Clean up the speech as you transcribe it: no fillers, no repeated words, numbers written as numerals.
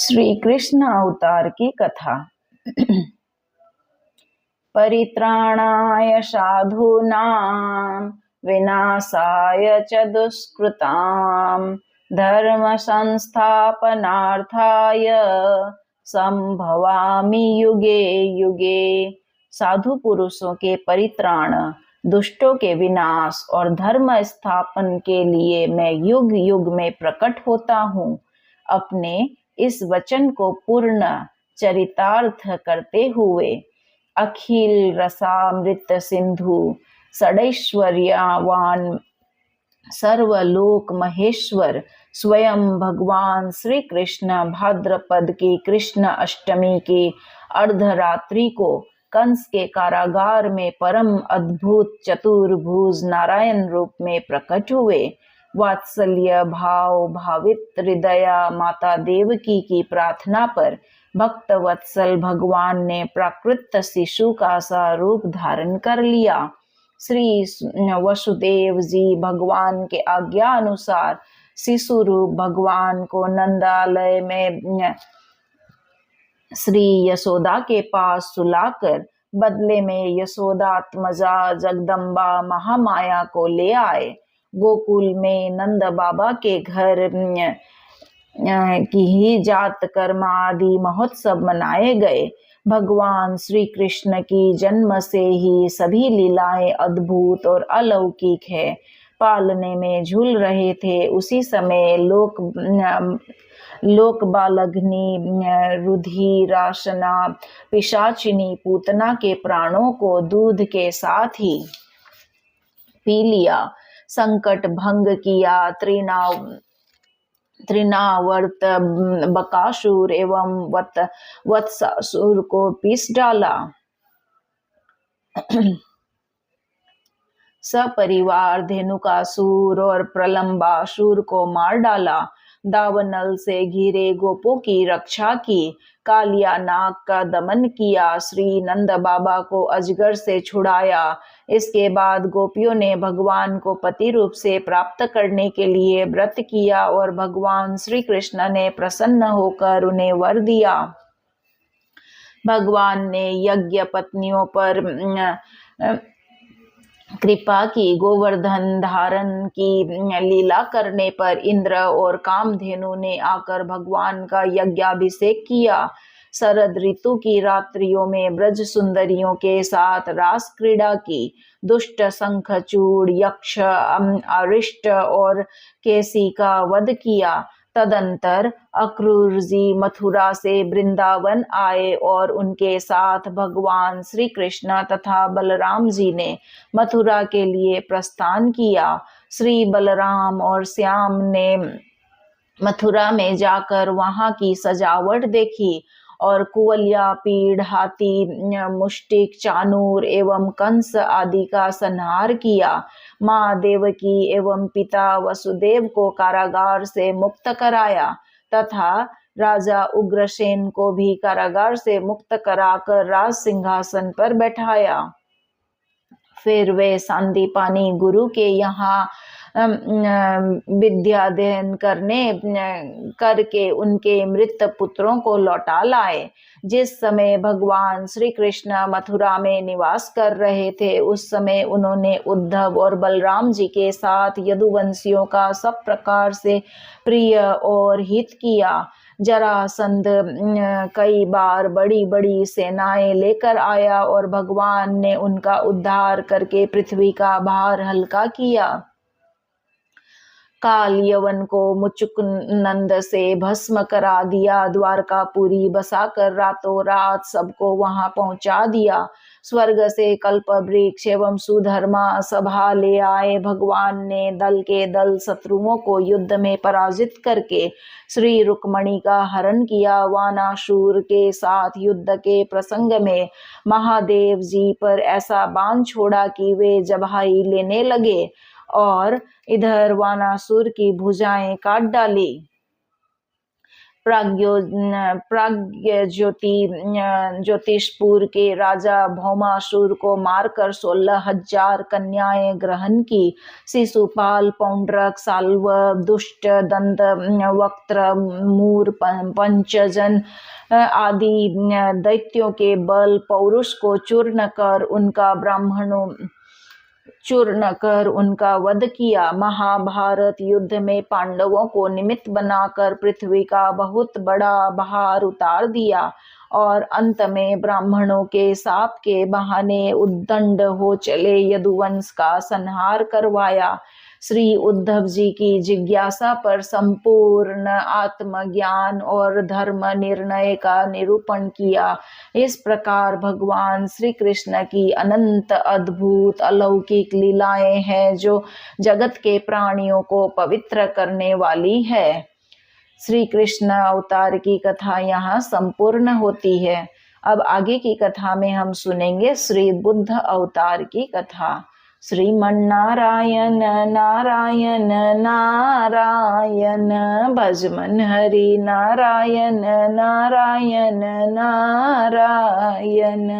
श्री कृष्ण अवतार की कथा। परित्राणाय साधूनां विनाशाय च दुष्कृतां धर्म संस्थापनार्थाय संभवामि युगे युगे। साधु पुरुषों के परित्राण, दुष्टों के विनाश और धर्म स्थापन के लिए मैं युग युग में प्रकट होता हूँ। अपने इस वचन को पूर्ण चरितार्थ करते हुए अखिल रसामृत सिंधु षडैश्वर्यवान सर्वलोक महेश्वर स्वयं भगवान श्री कृष्ण भाद्रपद की कृष्ण अष्टमी की अर्धरात्रि को कंस के कारागार में परम अद्भुत चतुर्भुज नारायण रूप में प्रकट हुए। वात्सल्य भाव भावित हृदया माता देवकी की प्रार्थना पर भक्त वत्सल भगवान ने प्राकृत शिशु का सा रूप धारण कर लिया। श्री वसुदेव जी भगवान के आज्ञा अनुसार शिशु रूप भगवान को नंदालय में श्री यशोदा के पास सुलाकर बदले में यशोदात्मजा जगदम्बा महामाया को ले आए। गोकुल में नंद बाबा के घर की ही जात कर्म आदि महोत्सव मनाए गए। भगवान श्री कृष्ण की जन्म से ही सभी लीलाएं अद्भुत और अलौकिक है। पालने में झूल रहे थे उसी समय लोक बालग्नि रुधिराशना पिशाचिनी पूतना के प्राणों को दूध के साथ ही पी लिया। संकट भंग किया। त्रिनावर्त बकासुर एवं वत्सासुर को पीस डाला। सपरिवार धेनुकासुर और प्रलंबासुर को मार डाला। दावनल से घिरे गोपों की रक्षा की। कालिया नाग का दमन किया। श्री नंद बाबा को अजगर से छुड़ाया। इसके बाद गोपियों ने भगवान को पति रूप से प्राप्त करने के लिए व्रत किया और भगवान श्री कृष्ण ने प्रसन्न होकर उन्हें वर दिया। भगवान ने यज्ञ पत्नियों पर कृपा की। गोवर्धन धारण की लीला करने पर इंद्र और कामधेनु ने आकर भगवान का यज्ञाभिषेक किया। शरद ऋतु की रात्रियों में ब्रज सुंदरियों के साथ रास क्रीड़ा की। दुष्ट शंखचूड़ यक्ष अरिष्ट और केसी का वध किया। तदंतर अक्रूर जी मथुरा से वृंदावन आए और उनके साथ भगवान श्री कृष्ण तथा बलराम जी ने मथुरा के लिए प्रस्थान किया। श्री बलराम और श्याम ने मथुरा में जाकर वहां की सजावट देखी और कुवलिया पीड़ हाथी मुष्टिक चानूर एवं कंस आदि का संहार किया। माँ देवकी एवं पिता वसुदेव को कारागार से मुक्त कराया तथा राजा उग्रसेन को भी कारागार से मुक्त कराकर राज सिंहासन पर बैठाया। फिर वे सांदीपानी गुरु के यहाँ विद्याध्ययन करके उनके मृत पुत्रों को लौटा लाए। जिस समय भगवान श्री कृष्ण मथुरा में निवास कर रहे थे उस समय उन्होंने उद्धव और बलराम जी के साथ यदुवंशियों का सब प्रकार से प्रिय और हित किया। जरासंध कई बार बड़ी बड़ी सेनाएं लेकर आया और भगवान ने उनका उद्धार करके पृथ्वी का भार हल्का किया। काल यवन को मुचुक नंद से भस्म करा दिया। द्वारकापुरी बसाकर रातों रात सबको वहां पहुंचा दिया। स्वर्ग से कल्प वृक्ष एवं सुधर्मा सभा ले आए। भगवान ने दल के दल शत्रुओं को युद्ध में पराजित करके श्री रुक्मणी का हरण किया। वानासुर के साथ युद्ध के प्रसंग में महादेव जी पर ऐसा बाण छोड़ा कि वे जबाही लेने लगे और इधर वानासुर की भुजाएं काट डाली। ज्योतिषपुर के राजा भौमासुर को मारकर 16,000 कन्याएं ग्रहण की। शिशुपाल, पौंड्रक, साल्व, दुष्ट, दंत, वक्त्र, मूर, पंचजन आदि दैत्यों के बल पौरुष को चूर्ण कर उनका वध किया। महाभारत युद्ध में पांडवों को निमित्त बनाकर पृथ्वी का बहुत बड़ा भार उतार दिया और अंत में ब्राह्मणों के शाप के बहाने उद्दंड हो चले यदुवंश का संहार करवाया। श्री उद्धव जी की जिज्ञासा पर संपूर्ण आत्मज्ञान और धर्म निर्णय का निरूपण किया। इस प्रकार भगवान श्री कृष्ण की अनंत अद्भुत अलौकिक लीलाएं हैं जो जगत के प्राणियों को पवित्र करने वाली है। श्री कृष्ण अवतार की कथा यहाँ संपूर्ण होती है। अब आगे की कथा में हम सुनेंगे श्री बुद्ध अवतार की कथा। श्रीमन्नारायण नारायण नारायण भजमन हरि नारायण नारायण नारायण।